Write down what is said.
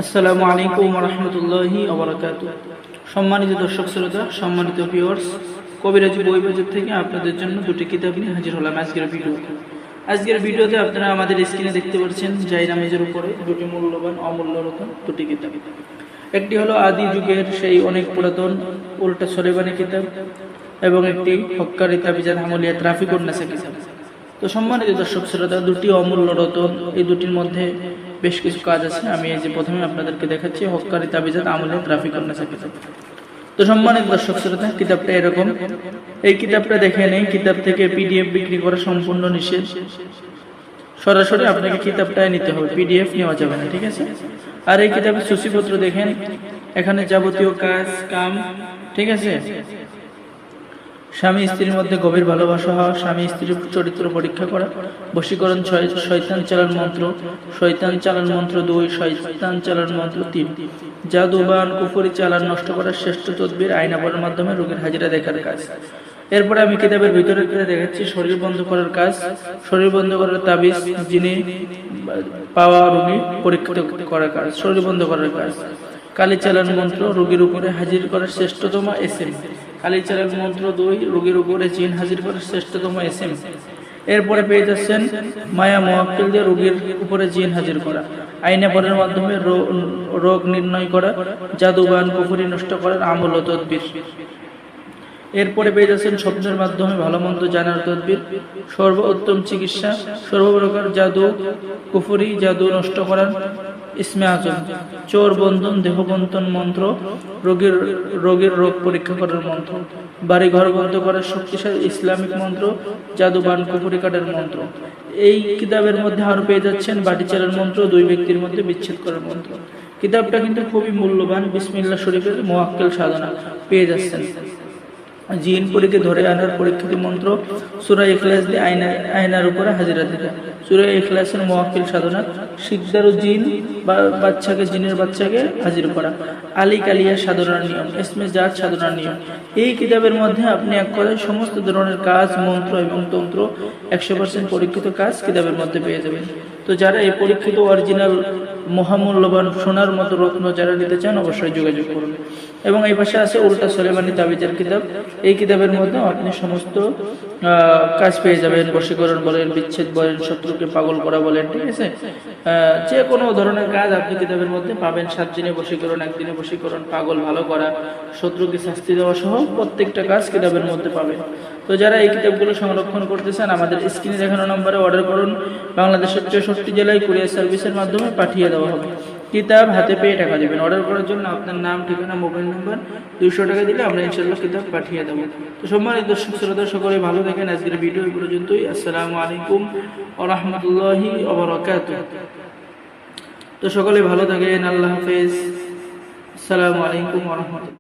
আসসালামু আলাইকুম ওয়া রাহমাতুল্লাহি ওয়া বারাকাতুহু। সম্মানিত দর্শক শ্রোতা, সম্মানিত ভিউয়ার্স, কবিরাজি বই বাজার থেকে আপনাদের জন্য দুটি কিতাব নিয়ে হাজির হলাম আজকের ভিডিওতে আপনারা আমাদের স্ক্রিনে দেখতে পাচ্ছেন জায়নামাজের উপরে দুটি মূল্যবান অমূল্য রত্ন দুটি কিতাব। একটি হলো আদি যুগের সেই অনেক পুরাতন উল্টা সরেবানি কিতাব এবং একটি হক্কারি তাবিজাত আমলিয়াত রাফিকুন নাসা কিতাব। তো সম্মানিত দর্শক শ্রোতা, দুটি অমূল্য রতন, এই দুটির মধ্যে বেশ কিছু কাজ আছে। আমি এই যে প্রথমে আপনাদেরকে দেখাচ্ছি হক্কারি তাবিজাত আমলিয়াত রাফিকুন নাসা কিতাব। তো সম্মানিত দর্শক শ্রোতা, কিতাবটা এরকম। এই কিতাবটা দেখে নেই, কিতাব থেকে পিডিএফ বিক্রি করা সম্পূর্ণ নিষেধ। সরাসরি আপনাকে কিতাবটাই নিতে হবে, পিডিএফ নেওয়া যাবে না, ঠিক আছে? আর এই কিতাবের সূচিপত্র দেখেন, এখানে যাবতীয় কাজ কাম, ঠিক আছে? স্বামী স্ত্রীর মধ্যে গভীর ভালোবাসা হওয়া, স্বামী স্ত্রীর চরিত্র পরীক্ষা করা, বশীকরণ 6, শয়তান চালান মন্ত্র, শয়তান চালান মন্ত্র 2, শয়তান চালান মন্ত্র 3, জাদু বান কুফরি চালান নষ্ট করার শ্রেষ্ঠ তদবির, আয়না পড়ার মাধ্যমে রোগীর হাজিরা দেখার কাজ। এরপরে আমি কিতাবের ভিতরে দেখাচ্ছি শরীর বন্ধ করার কাজ, শরীর বন্ধ করার তাবিজ, যিনি পাওয়া রোগী পরীক্ষা করার কাজ, শরীর বন্ধ করার কাজ, কালী চালান মন্ত্র, রোগীর উপরে হাজির করার শ্রেষ্ঠতম এসএম, কালী চালান মন্ত্র 2, রোগীর উপরে জিন হাজির করার শ্রেষ্ঠতম এসএম। এরপরে পেয়ে যাচ্ছেন মায়া মুআক্কিল দিয়ে রোগীর উপরে জিন হাজির করা, আইনে পড়ার মাধ্যমে রোগ নির্ণয় করা, জাদুবান কুফরি নষ্ট করার আমল ও তদবির। এরপরে পেয়ে যাচ্ছেন স্বপ্নের মাধ্যমে ভালো মন্দ জানার তদবির, সর্বোত্তম চিকিৎসা, সর্বপ্রকার জাদু কুফরি জাদু নষ্ট করার ইসমে আজম, চোর বন্ধন দেহ বন্ধন মন্ত্র, রোগীর রোগ পরীক্ষা করার মন্ত্র, বাড়ি ঘর বন্ধ করার শক্তিশালী ইসলামিক মন্ত্র, জাদুবান কুফরি কাটার মন্ত্র। এই কিতাবের মধ্যে আরো পেয়ে যাচ্ছেন বাটি চালার মন্ত্র, 2 ব্যক্তির মধ্যে বিচ্ছেদ করার মন্ত্র। কিতাবটা কিন্তু খুবই মূল্যবান। বিসমিল্লাহ শরীফের মুআক্কিল সাধনা পেয়ে যাচ্ছেন, জিন পরীকে ধরে আনার পরীক্ষিত মন্ত্র, সূরা ইখলাস দিয়ে আয়নার উপরে হাজিরা দিতে, সূরা ইখলাসের মুআক্কিল সাধনা, শিকদার জিন বা জিনের বাচ্চাকে হাজির করা, আলী কালিয়া সাধনার নিয়ম, ইসমে জাত সাধনার নিয়ম। এই কিতাবের মধ্যে আপনি এক কথায় সমস্ত ধরনের কাজ, মন্ত্র এবং তন্ত্র 100% পরীক্ষিত কাজ কিতাবের মধ্যে পেয়ে যাবেন। তো যারা এই পরীক্ষিত অরিজিনাল মহামূল্যবান সোনার মতো রত্ন যারা নিতে চান, অবশ্যই যোগাযোগ করুন। এবং এই পাশে আছে উল্টা সলেমানি তাবিজের কিতাব। এই কিতাবের মধ্যে আপনি সমস্ত কাজ পেয়ে যাবেন, বশীকরণ বলেন, বিচ্ছেদ বলেন, শত্রুকে পাগল করা বলেন, ঠিক আছে? যে কোনো ধরনের কাজ আপনি কিতাবের মধ্যে পাবেন। 7 দিনে বশীকরণ, 1 দিনে বশীকরণ, পাগল ভালো করা, শত্রুকে শাস্তি দেওয়া সহ প্রত্যেকটা কাজ কিতাবের মধ্যে পাবেন। তো যারা এই কিতাবগুলো সংরক্ষণ করতে চান, আমাদের স্ক্রিনে দেখানো নম্বরে অর্ডার করুন। বাংলাদেশের 64 জেলায় কুরিয়ার সার্ভিসের মাধ্যমে পাঠিয়ে দেওয়া হবে। কিতাব হাতে পেয়ে টাকা দেবেন। অর্ডার করার জন্য আপনার নাম, ঠিকানা, মোবাইল নাম্বার, 200 টাকা দিলে আমরা ইনশাআল্লাহ কিতাব পাঠিয়ে দেবো। তো সম্মানিত দর্শক শ্রোতা, সকলে ভালো থাকেন। আজকের ভিডিও এই পর্যন্তই। আসসালামু আলাইকুম ওয়া রাহমাতুল্লাহি ওয়া বারাকাতুহু। তো সকলে ভালো থাকেন। আল্লাহ হাফেজ। আসসালামু আলাইকুম ওয়া রাহমাতুল্লাহ।